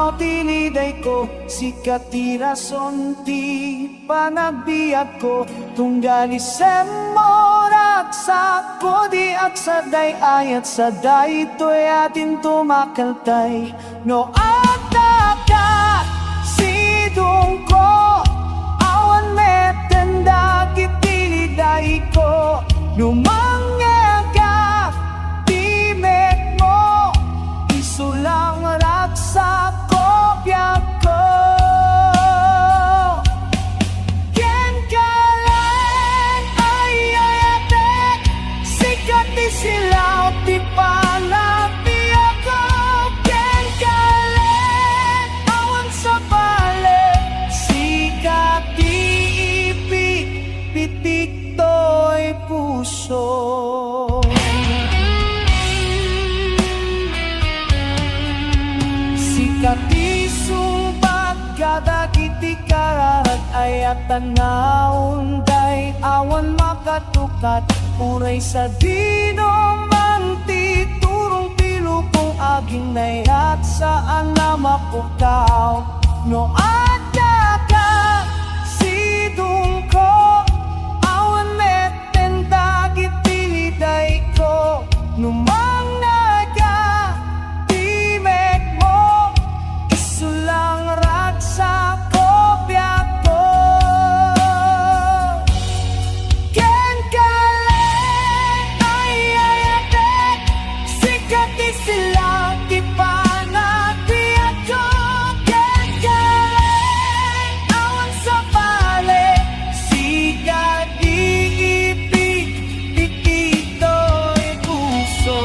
Mau tiniday ko, sikatira sonti panagbiag ko, tunggali semmo raksa ko di aksaday ayat sa daytoy atin tumakaltay. No ataka sidong ko, awan metenda kitiliday ko, numangyaga timek mo, isulang raksa ko biyak ko. Ken kalang ay ayatek, sikat di silaw ti panabiyak ko. Ken kalang awan sa bale, sikat di ipik, pitik to'y puso. Katisong pagkadagiti kararat ayat tanaon day awan makatukat, uray sa dinong titurong tilupong aging nayat saan na mapukaw. No adya ka sidong ko, awan meten dagiti liday ko, numang naga timek mo, isulang raksa ko biyak ko. Ken kalang ay ayatek, sikat di silaw ti panabiyak ko. Ken kalang awan sa bale, sikat di ipik, pitito'y puso.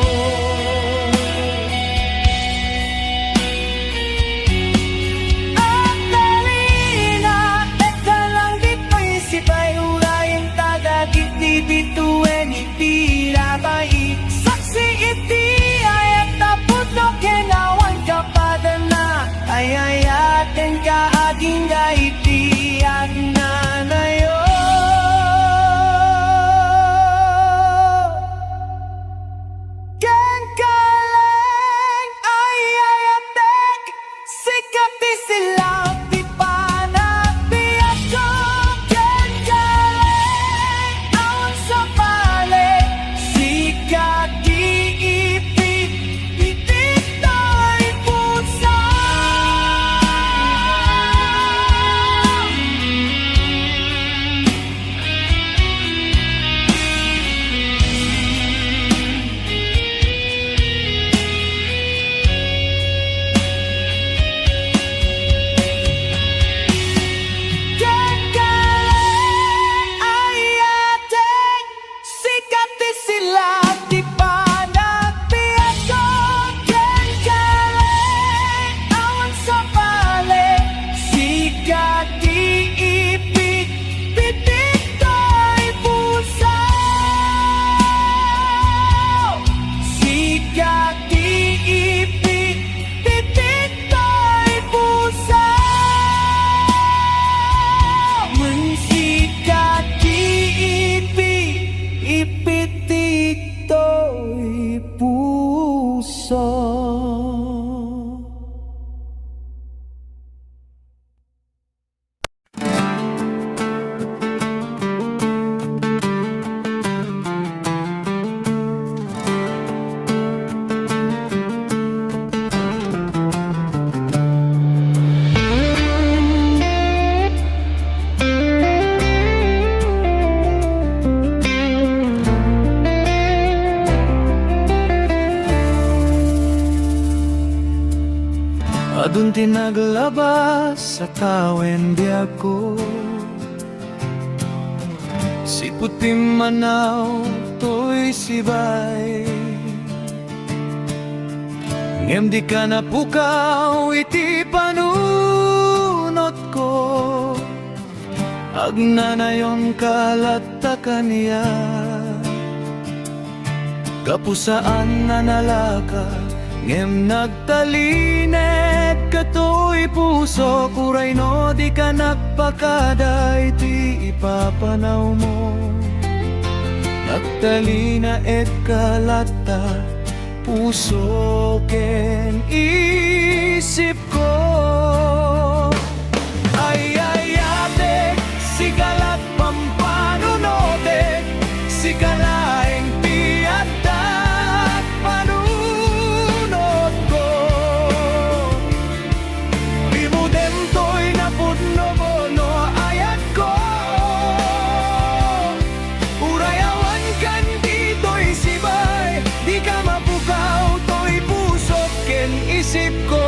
Bituin iti labay, saksi iti ayat tapot no kenawan kapadana, ay ayaten ka aging iti agnanayo. Ken kalang ay ayatek, sikat di silaw ti panabiyak ko. Ken kalang awan sa bale, sikat di ipik, pitik to'y puso. Ken kalang ayatek, sikat di silaw ti panabiyak ko. Ken kalang awan sa bale, sikat di ipik, pitik to'y puso. Sikat di ipik, pitik to'y puso. Sikat di ipik, ipitik to'y puso. Adun tinaglabas sa tawen biyak ko, si puti manaw to'y sibay. Ngem di ka napukaw iti panunot ko, agnanayon kalatakan niya. Kapusaan na nalaka, ngem nagtalinet kato'y puso, kuray no di ka nagpakaday ti ipapanaw mo. Nagtalina et kalata, puso ken isip ko. Ay ate, sikalat pampanunote, sikalaeng piadat panunot ko. Bimudemtoy na pudno bono ayat ko. Urayawan kan dito'y sibay, di ka mapukaw to'y puso ken isip ko.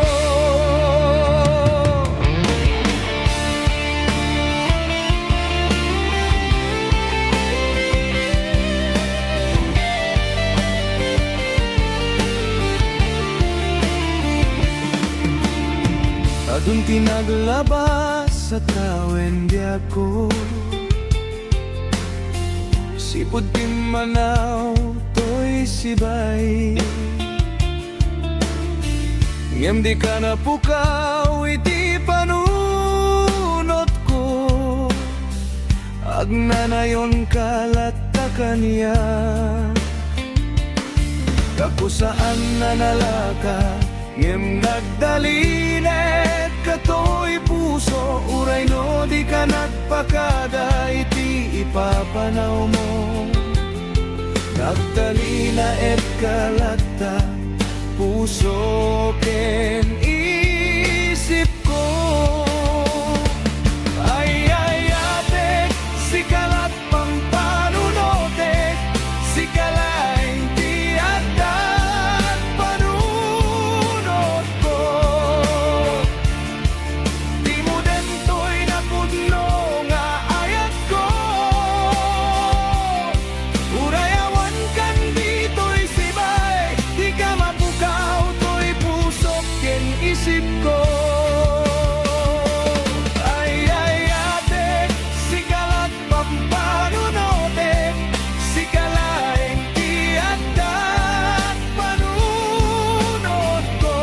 Adun tinaglabas sa tawen di ako, sipod timanaw to'y sibay. Ngem di ka napukaw iti panunot ko, agnanayon kalata kaniya. Kakusaan na nalaka, ngem nagdalinet kato'y puso, uray no di ka nagpakada iti ipapanaw mo. Nagdalina et kalata, puso ken isip ko. Ay ate, sikalat pampanunote, sikalaeng tiadat panunot ko. Di mo dento'y napudno nga ayat ko. Urayawan kan dito'y sibay, di ka mapukaw to'y puso ken isip ko. Ay ate, sikalat pampanunote, sikalaeng tiadat panunot ko.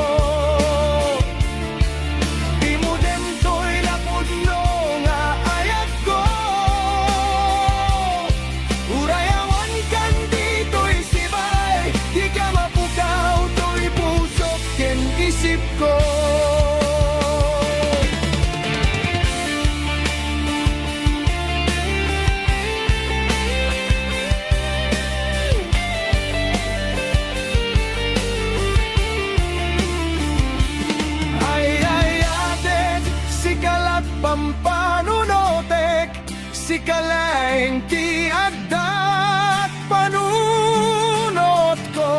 Di mo dento'y napudno nga ayat ko. Urayawan kan dito'y sibay, di ka mapukaw to'y puso ken isip ko. Ay ate, sikalat pampanunotek, sikalaeng tiadat panunot ko.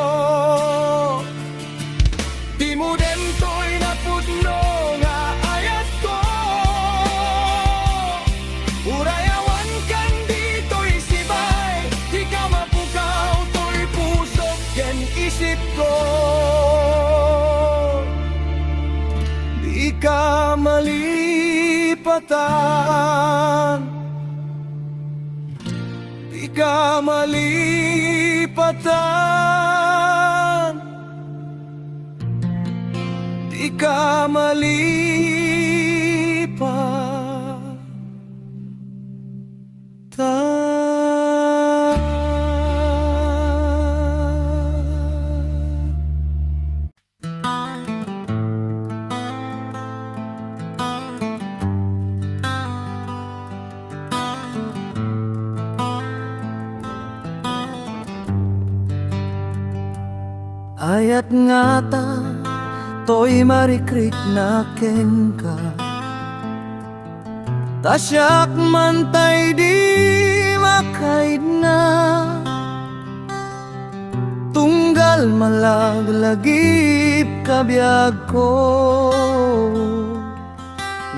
Di mo dento'y napudno nga ayat ko. Urayawan kan dito'y sibay, di ka mapukaw to'y puso ken isip ko. Di ka malipatan, di ka malipatan, di ka malipatan. Ayat nga ta, to'y marikrik na ken ka. Tasyak man tay di makaid na, tunggal malaglagip kabiyag ko.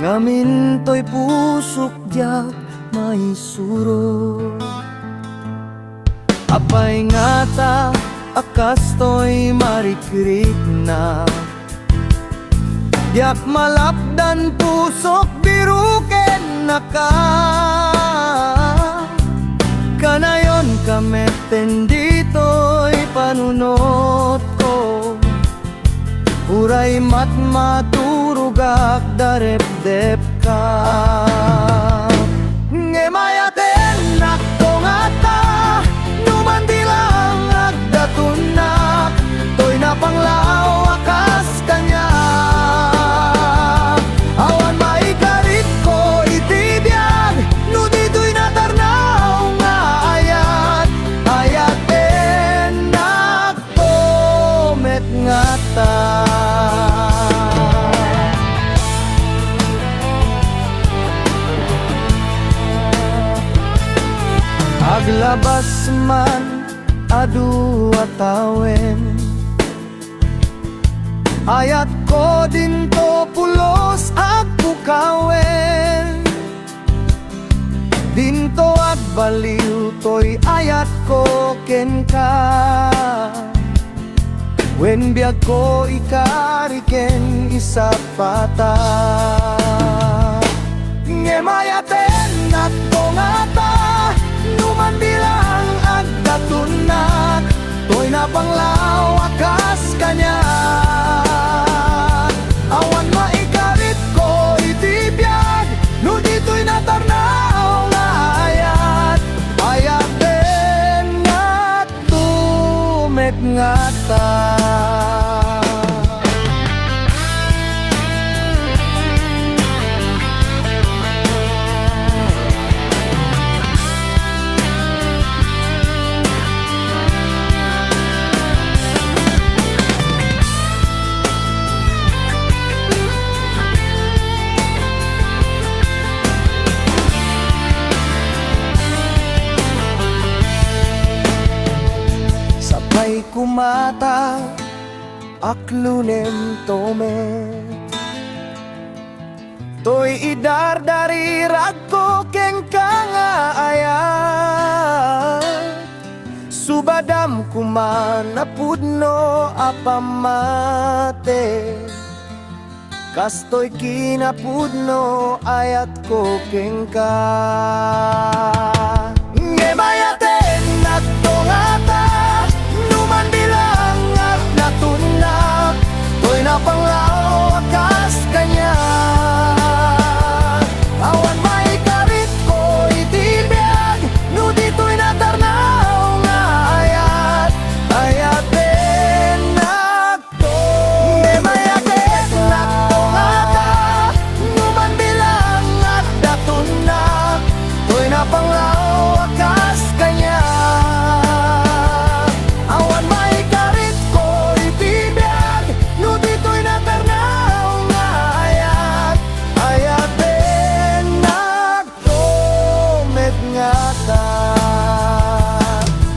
Ngamin to'y pusok diyak may suro. Apay nga ta, akas to'y marikrik na, diyak malapdan pusok biruken na ka. Kanayon kameten dito'y panunot ko, uray mat maturugak darep-dep ka. Ngemayaten nakto nga ta, numandilang agdatunak, to'y adu atawen. Ayat ko din to pulos ag pukawen. Dinto at baliw to'y ayat ko ken ka. Wen biag ko ikariken isa pata. Ngemayaten at tongata, numan bilang ag datunak, to'y napanglaw akas kanya. Awan maikarit ko itibiyag, no dito'y natarnaw nga ayat. Ayat din at tumet nga ta. Sabay kumata aklunem tome, to'y idardari ragko keng kangaayat. Subadam kuman napudno apamate, kastoy kinapudno ayat ko keng ka. Ngemayaten at tongata, numan bilang at natunak, to'y napanglaw akas kanya. Awan maikarit ko itibiyag, no dito'y natarnaw nga ayat. Ayat din nakto. Ngemayaten nakto ngata, numan bilang at natunak, to'y napanglaw akas kanya. Awan maikarit ko itibiyag, no dito'y natarnaw nga ayat. Ayat din nagtumet nga ta.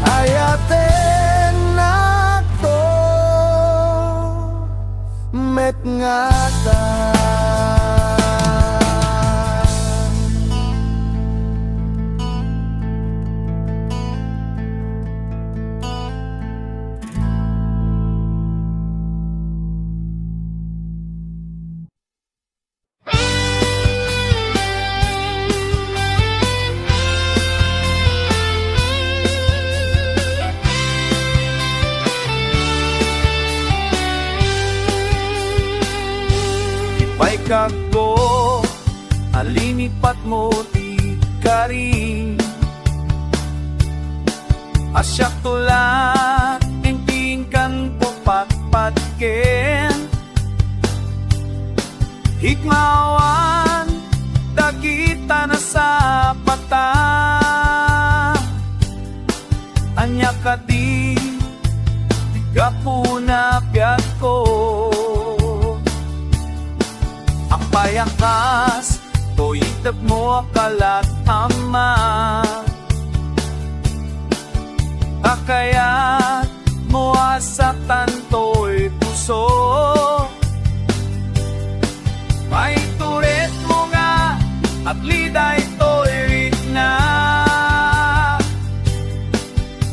Ayat din nagtumet nga ta. Ipay kagdo, alinipat mo di kari. Asyak tulat, tingtingkan po patpatken. Hikmawan, dagita na sa pata. Anya ka di, gapuna piyat ko. Payakas, to'y itab mo akalat ama. Akayat mo asatan to'y puso. May turet mo nga at liday to'y ritna.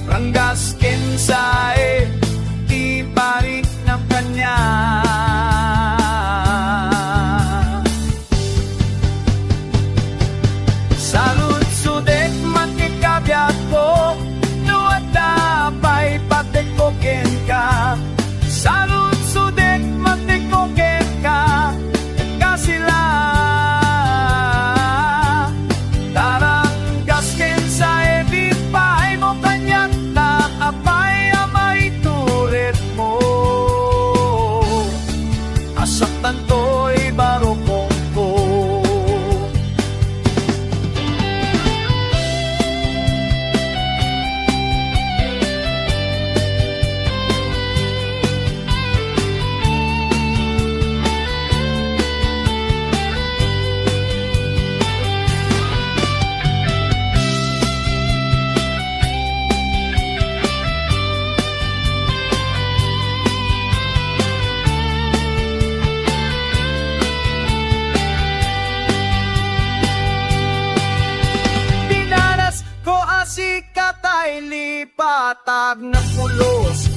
Ranggas kinsae, di parik ng kanya. Salud-sudet matikabiyat ko, nuat dabay patikokin ka. Salud-sudet matikokin ka, kasila. Tarang gaskin sa ebipay mo kanyak na apay amay ito. pag napulos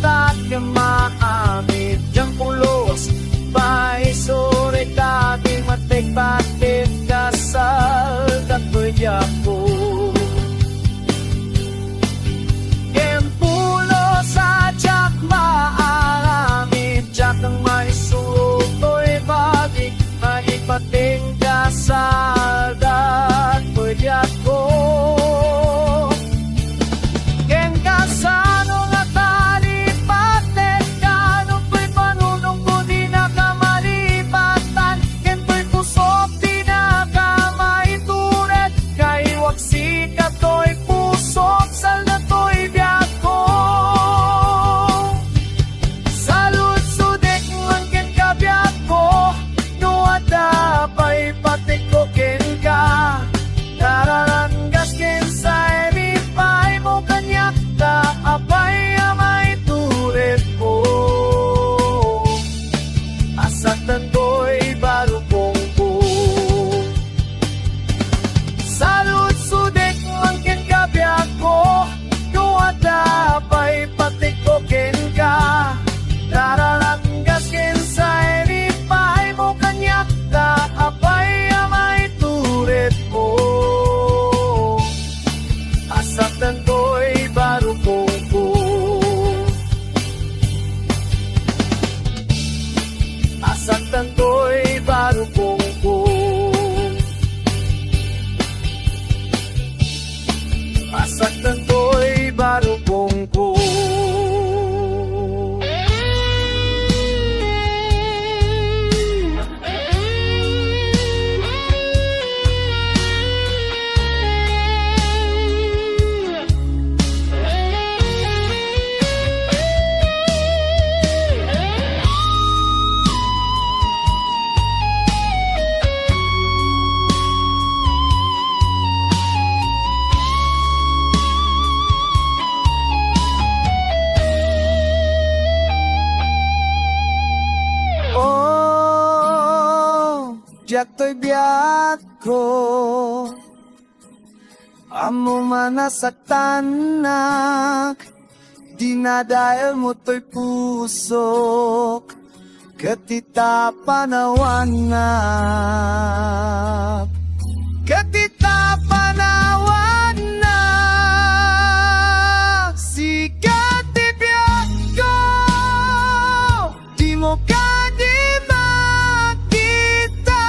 Tatya maamit diyang pulos Paisore dating matik-batik Kasal dato'y diako Ken pulos sa tiyak maaamit Tiyak ang maisuto'y batik Maipating kasal dato'y diako Ken kasano nga talipaten Kanong ko'y panunong ko di nakamalipatan Ken ko'y pusok di nakamaituret Kay waksika to'y pusok sal na to'y biyak ko Salud sudek man ken kabiyak ko No ada pa'y patik ko ken ka Nararanggas ken sa pay mo kanyak ta apay amay turet ko Asaktan ko'y barupong ko Salud sudek man ken kabiyak ko Nuada pa'y patik ko ken ka Nararanggas ken sa pay mo kanyak ta apay amay turet ko Asaktan ko'y barupong ko Asaktan ko'y barupong ko Asaktan ko'y barupong ko Diyak to'y biyak ko Amo manasaktan nak Dinadahil mo to'y pusok Katita panawanak Katita panawanak Sikat di biyak ko Di mo ka di makita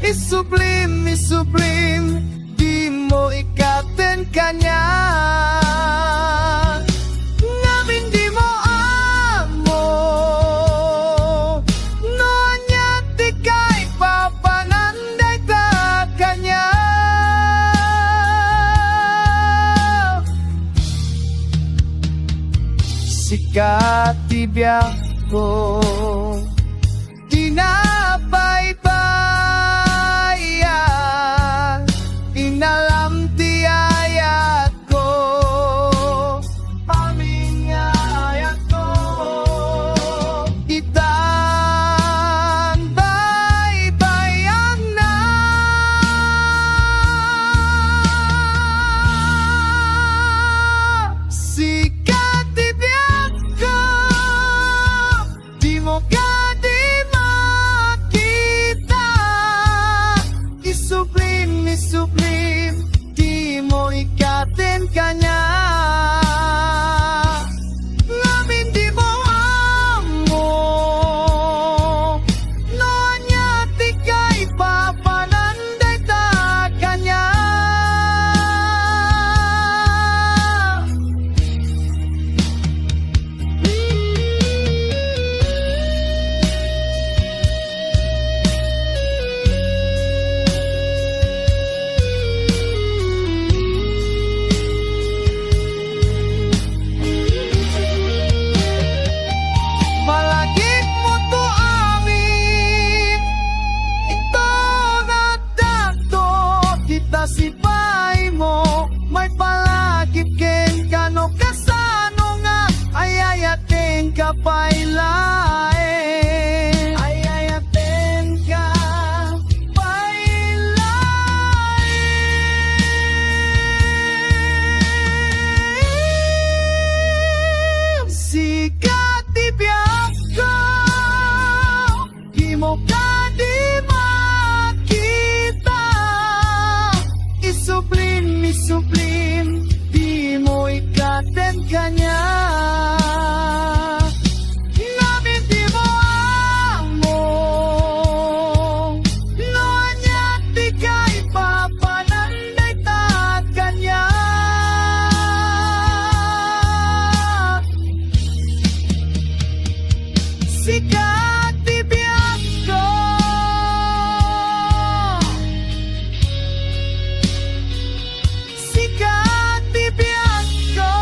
Isublim, isublim Di mo ikatin kanya Ngabing di mo amo Nonya di kay papananday ta kanya Sikat di biyak ko Dinapay-bayan Inalam di ayat ko Aming ayat ko Itang bay-bayan na Sikat di biyak ko Di mo ka di kanya. Nabinti mo amo, noon niya di ka ipapananday taat kanya. Sikat tibiyag ko, sikat tibiyag ko.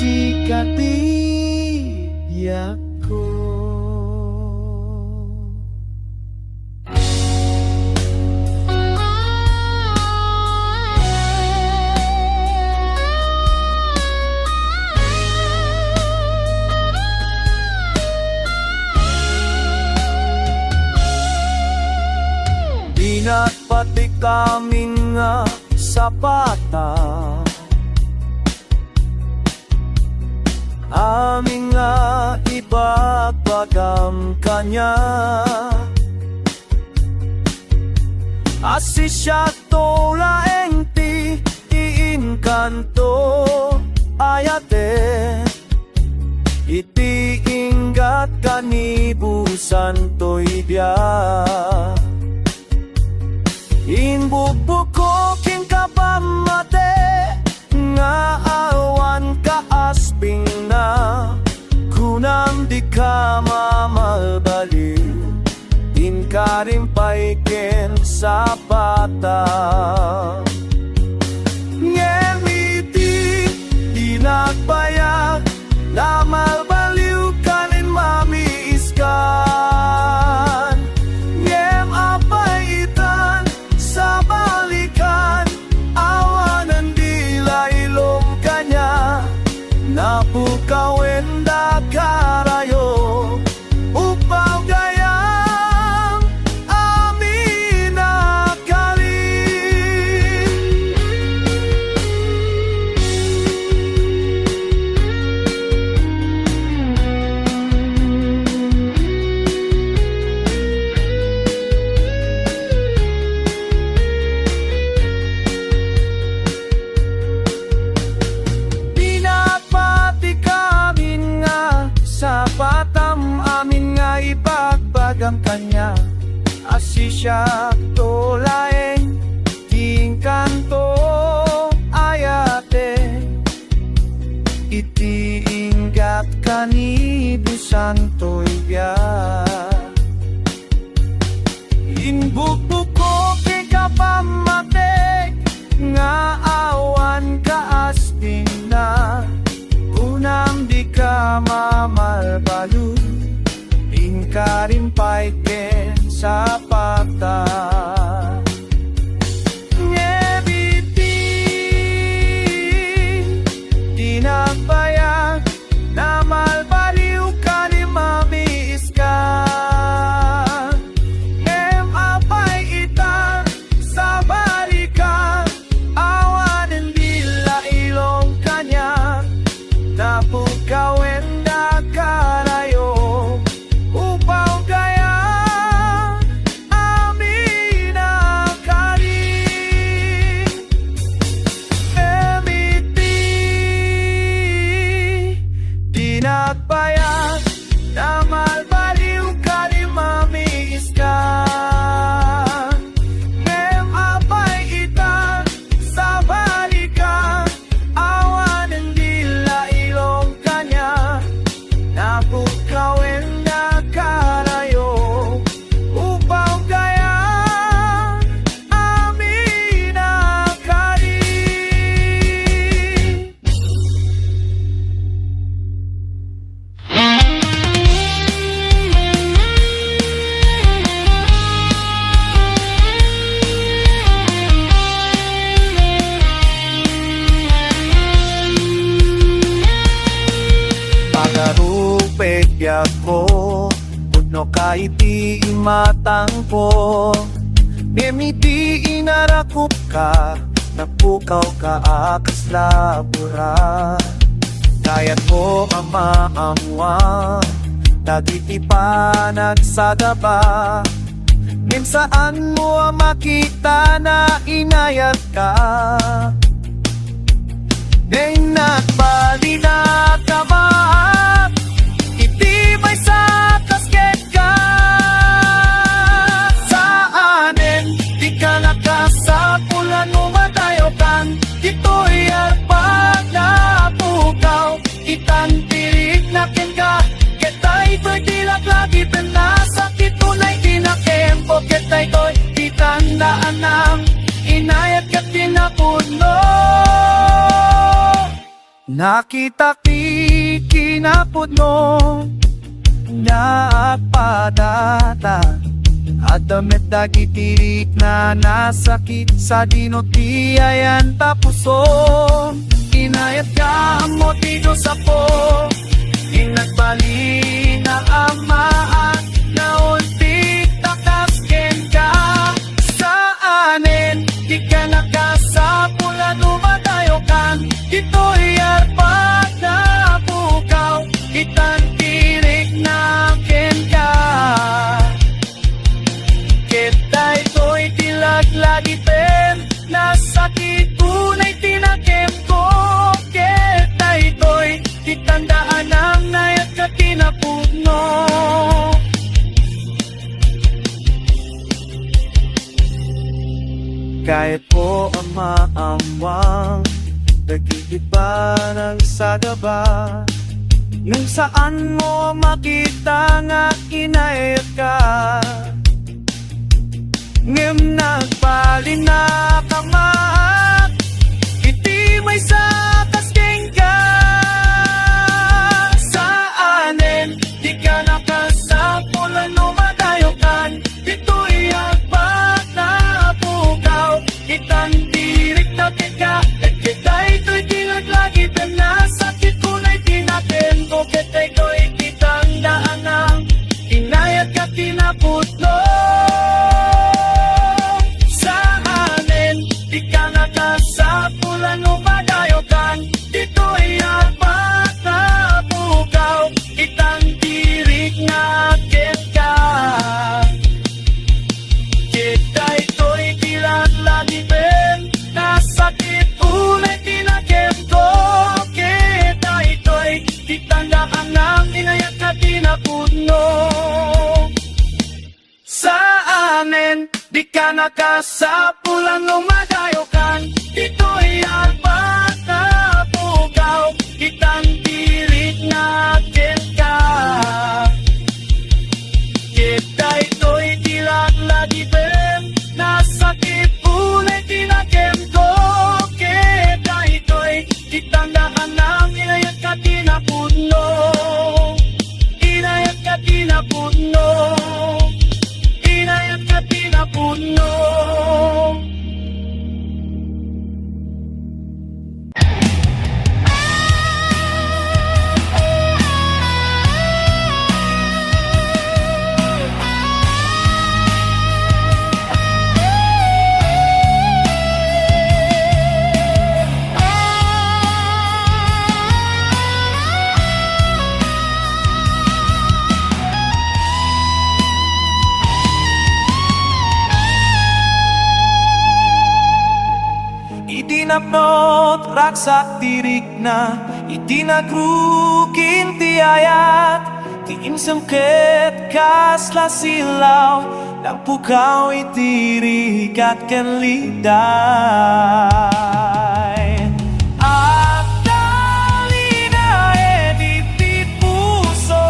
Sikat tibiyag ko. Ina't pati kami nga sapata, amin nga ipagpagam kanya. Asi siya tolaeng ti iinkanto ayate, iti inggat kanibusan to'y biya. Inbubuko king kapamate, nga awan ka asping na, kunang di ka mamalbaliw, din ka rin paikin sa bata. Ngemiti, di nagbayag, na malbaliw ka rin mamiiskan. Ngem apay itan, sa balikan, awanan dila ilong kanya, napukawin da karayo, upaw gayang amin akarin. Pinapati kamin nga sa patam, amin nga ipagbagang kanya. Asi siya tolaeng tingkanto ayate, iti inggat kanibusan to'y biya. Inbubuko kay kapamatek, nga awan ka asping na, unang di ka mamalbalo, din ka rin paikin sa pata. Ngebiti, di nagbayag, na malbaliw ka ni mamiis ka. Ngem apay itan, sa balikan, awanin dila ilong kanya, napukawin na karayo, upaw gaya amin akarin. Emiti, di nagbayag, na malbaliw ka ni mamiis ka. Ngem apay itan, sa balikan, awanin dila ilong kanya, napukawin na karayo, upaw gaya amin akarin. Pagarupek yako, pudno ka iti imatangpo, nemiti inarakup ka, napukaw ka akas labura. Kayat ko mamaamuan, dagiti pa nagsadaba, Ngem saan mo makita na inayat ka? Ngem nagbali na kabaat, itibay sa kasket ka. Saanin, di ka nakasapulan mo matayokan. Ito'y alpag na pukaw, itang tirik na ka. Keta'y to'y dilak lagi pinasakit, tunay tinakempo. Keta'y to'y itandaan ng inayat ka tinapuno. Nakita kinapod mo na agpadata, at damit dagitirik na nasakit sa dinotiayan tapuso. Inayat ka mo dito sa po, inagbali na amaan na untik takasken ka. Saanin, di ka nakasapula lumatayokan. Ito'y arpat na pukaw, itang tirik na ka. Keta'y to'y tilaglagiten, nasakit tunay tinakem ko. Keta'y to'y titandaan ang nayat ka tinapuno. Kahit po ang maamwang nag-ibig ba ng sadaba? Nung saan mo makita nga inayat ka? Ngem nagpali na kamat, itimay sa kasking ka. Saanin, di ka nakasapulan lumatayokan. Ito'y agpat na pukaw, itang tirik na ka. At kita'y to'y tinaglagi pinasakit, tunay tinatin ko. Kita'y to'y kitandaan ng inayat ka tinaputlo. Sapulan lumadayokan, dito'y apat na pukaw, itang tirik na ka. Kita'y to'y tilaglagipin, nasakit unay tinakem ko. Kita'y to'y titandaan ng inayat ka tinapuno. Saanin, di ka nakasapulan lumadayokan. Ito'y alpat na pukaw, itang tirik na ka. Kita'y to'y tilaglagipin, nasakit unay tinakem ko. Kita'y to'y titandaan ng inayat ka tinapuno. Inayat ka tinapuno. Inayat ka tinapuno. Itinapnot raksak tirik na, itinagrukin tiayat. Tiin sangket kasla silaw, ng pukaw itirik at kanliday. At dali na edipit puso,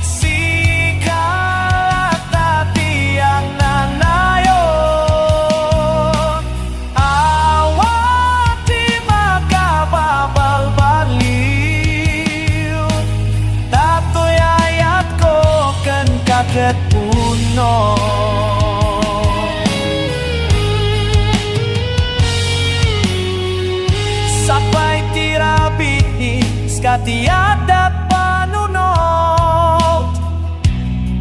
sikat at tiyang nanayon. Awat di makababalbaliw, tato'y ayat ko kan kaket puno. Sapay tirabihis katiad at panunod,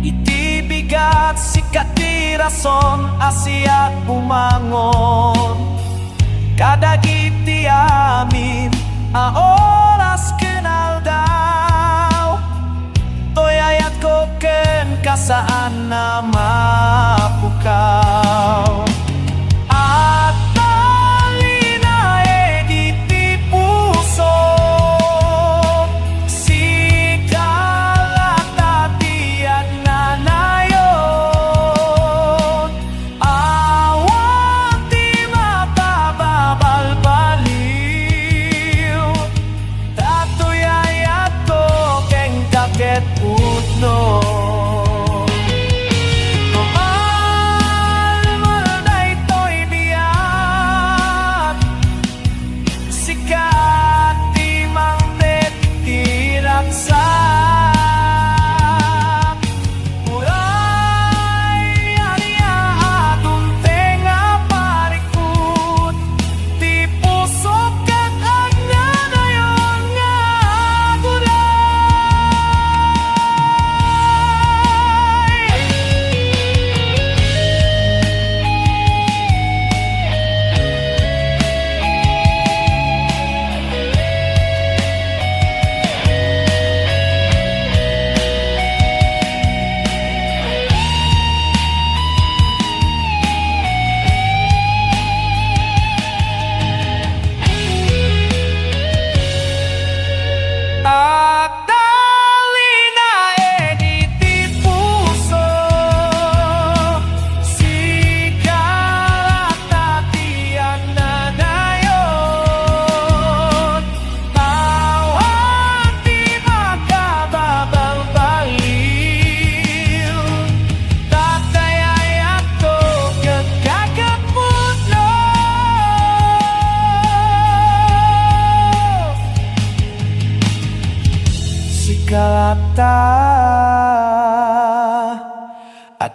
itibigat si katirason asya umangon. Kadagiti amin a oras kenal daw, toy ayat ko ken kasaan na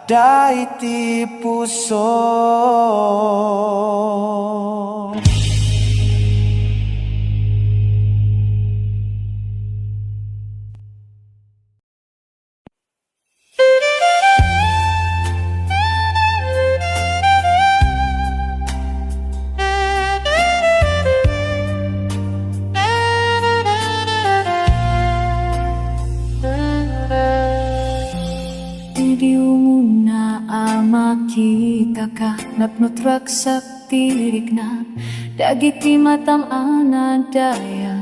daiti puso. Diriw muna makita ka napnotrak sa tirig na dagiti matamanan daya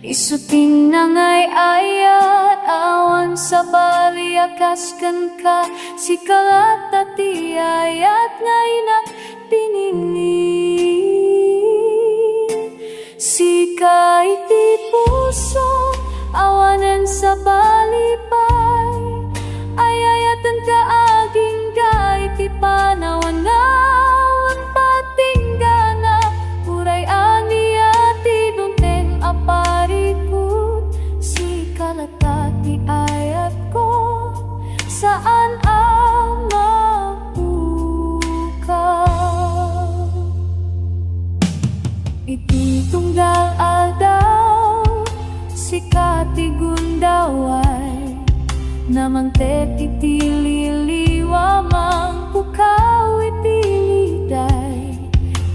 isuting nangay ayat awan sa baliakaskan ka si kalat at ayat ngay na pinili si kaiti puso awanan sa balipay ayayatan ka aging gaiti panawan nawan patinggana uray ani ati dunteng aparikut si kalatati ayat ko saan ang mapukaw iti tunggal aldaw si katigundaway namangtek iti liliwa mang pukaw iti liday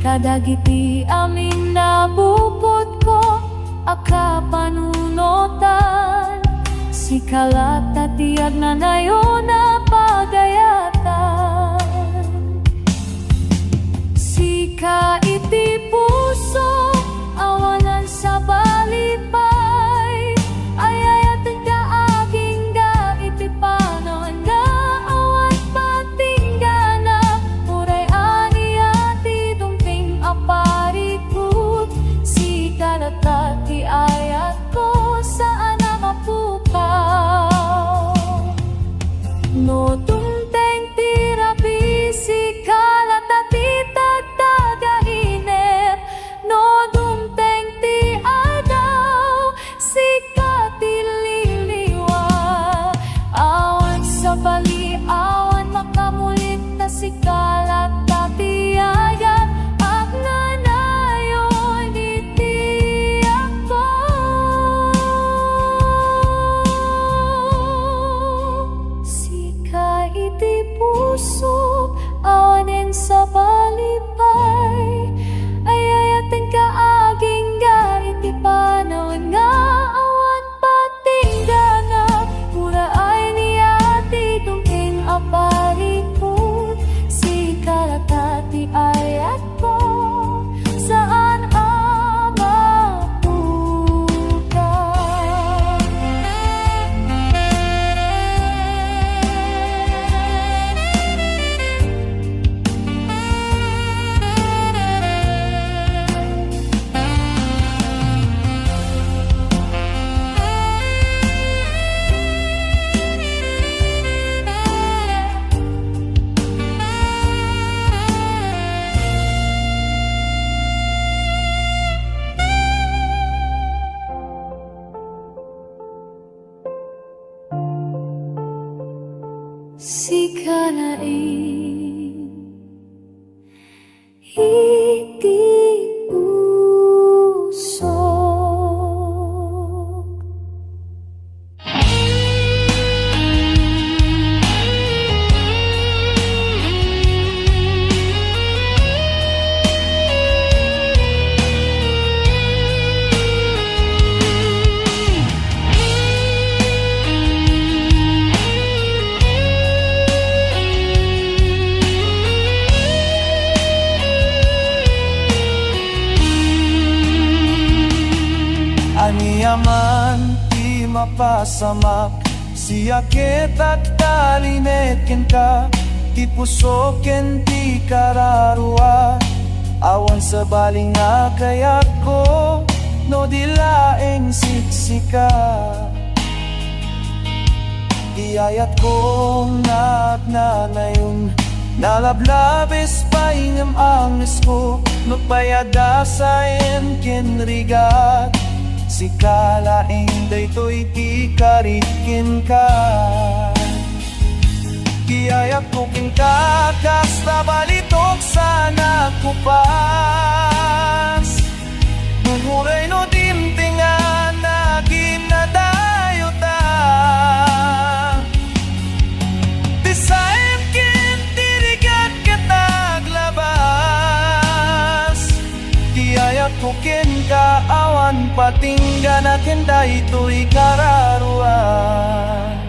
kadagiti amin na bukod ko akapanunotan si kalat at tiyag na nayon na pagayatan si kaiti puso awanan sa balipay ayayatan ka aging gaiti panawan na awan patinggana uray ani ati dumping aparikut si kalatati ayat ko saan na mapukaw no dumteng tirapi si kalatati tagtagainip no dumteng ti adaw si katililiwa awan sa bali awan makamulit na si kalatati ayat at nanayon iti ako si kaiti puso awanin sa balipay ayayatin ka aging gaiti panawan nga awan patinggana pura ay ni ati dumping aparikut si kalatati ayat ko saan ang mapukaw si kanain iti puso. Aniyaman ti mapasamak siya ketat talinekin ka ti puso ken ti kararua awan sa baling nga kayak ko no dilaeng siksika iyayat ko nagnanayon nalablabes paingam ang isko magpayada sa enkenrigat si kalaing daytoy ti karikin ka Kiyayak ko king kakas na balitok sana kupas. Muhuray no dimtingan na ginadayo ta. Tisayim kin tirigat kataglabas. Kiyayak ko kin kaawan patinggan na kenda ito'y kararuan.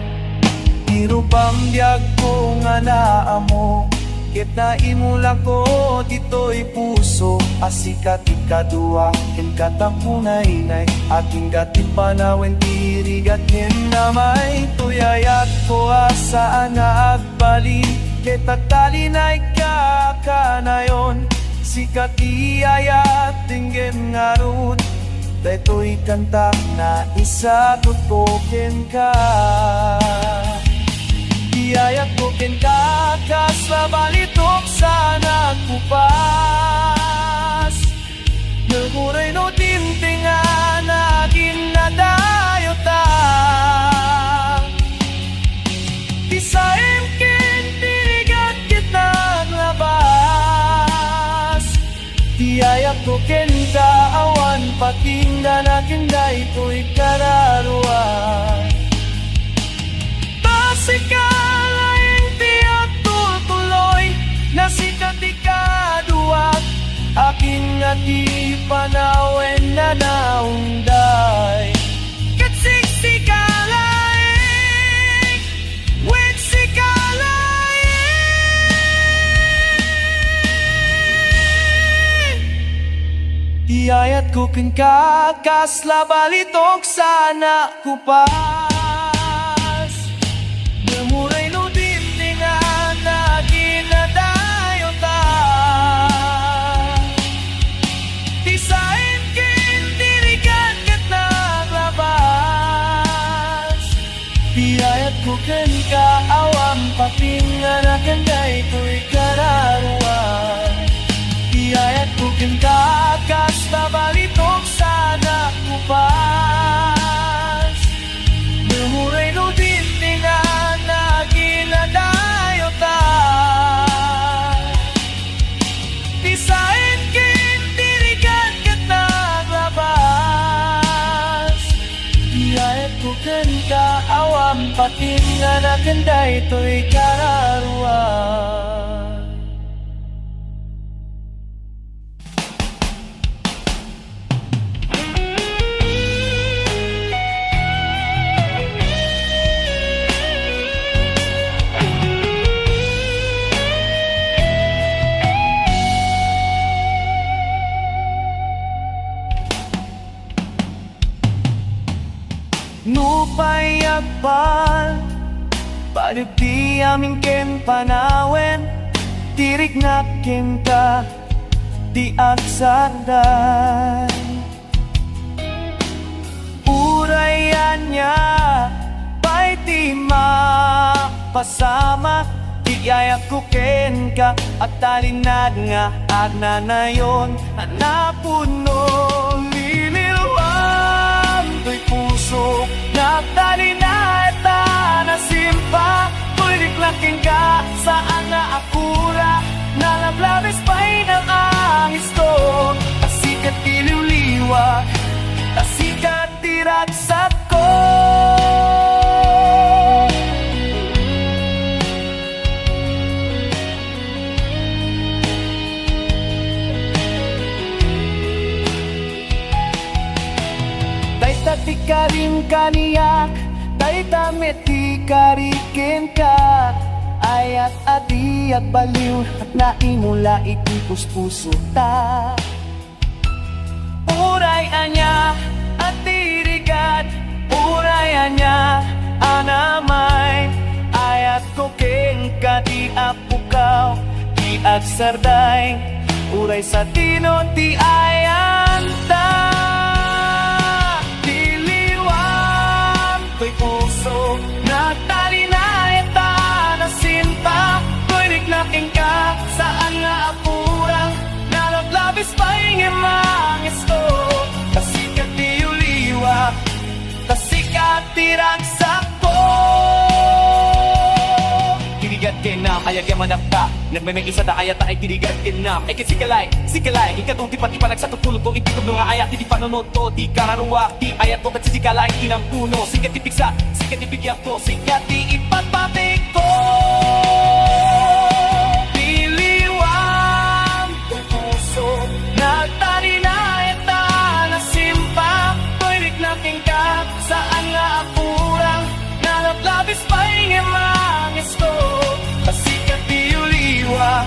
Irupam diag ko nga naamo, ket na imula ko dito'y puso. Asikat ikadua, ken katapunay-nay, aking gati panawen tirigat namay. Tuyayat ko asaan na agbali, ket agtalinay kakanayon. Sikat iyayat tinggem ngarut, daytoy kanta na isa tutukin ka. Iyayak ko kin kakas na balitok sana kupas. Naguray no dimtingan na ginadayo ta. Tisayim kin tirigat kitang labas. Iyayak ko kin kaawan patinggan na kinda ito'y kararuan. Sikalaing tiyak tutuloy na sikat ikaduwag, aking ati panawen na naunday. Katsik sikalaing, wik sikalaing. Iyayat ko kin kakas labalitok sana kupas. Muray no dimtingan na ginadayo ta. Tisayim kin tirigat kataglabas. Biyayat ko ken kaawam patingan na kanday ko'y kararuan. Biyayat ko ken kakas na balitok sana kupas. Muray no dimtingan na ginadayo ta. Tisayim kin tirigat kataglabas. Iyayat ko ken kaawam patingan na kanday to'y kararuan. Nupayagpal, padagdi aming ken panawen, tirig na kinta, di agsardan. Urayan niya, pa'y di mapasama, iyayak ko ken ka, at talinad nga agna na yon, napuno lililwam, to'y puso nagtali na eta na simpa. Tuliklaking ka saan na akura, nalablabis pa'y ng angis ko. Asikat iliwliwa, asikat tiragsat ko. Ti karim kaniyak, tay damit ti karikin ka. Ayat adi at baliw, at naimula iti puspuso ta. Uray anya at tirigat, uray anya anamay. Ayat ko king ka di apukaw, di agsarday. Uray sa tino ti ayanta. Ko'y puso nagtali na eta na sinta. Ko'y niklaking ka saan nga apurang, nalaglabis pa'y ngimangis ko. Kasikat di uliwa, kasikat tiragsak ko. Kinigat ayag yaman ka Nagmemeng isa da ayat ay tinigan kinam Eke sikalay, ikatong di pati palag sa tutulog ko Itikog nga ayat, di panonood to Di kararuwa, di ayat ko Kat si sikalay, inang puno Sikat ipiksa, sikat ibigyan ko Sikat iipapatik ko Diliwang puso Nagtari na ita na simpa Tuwik na tingkat Saan nga apurang Nalablabis pa'y ngemangis ko Asikat diuliwa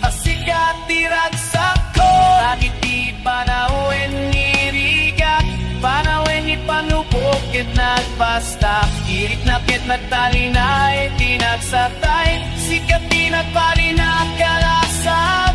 Asikat diragsak ko At iti panawin nirigat Panawin ipanupokit nagpasta Irit na kit nagtali na iti nagsatay Sikat di nagpali na kalasab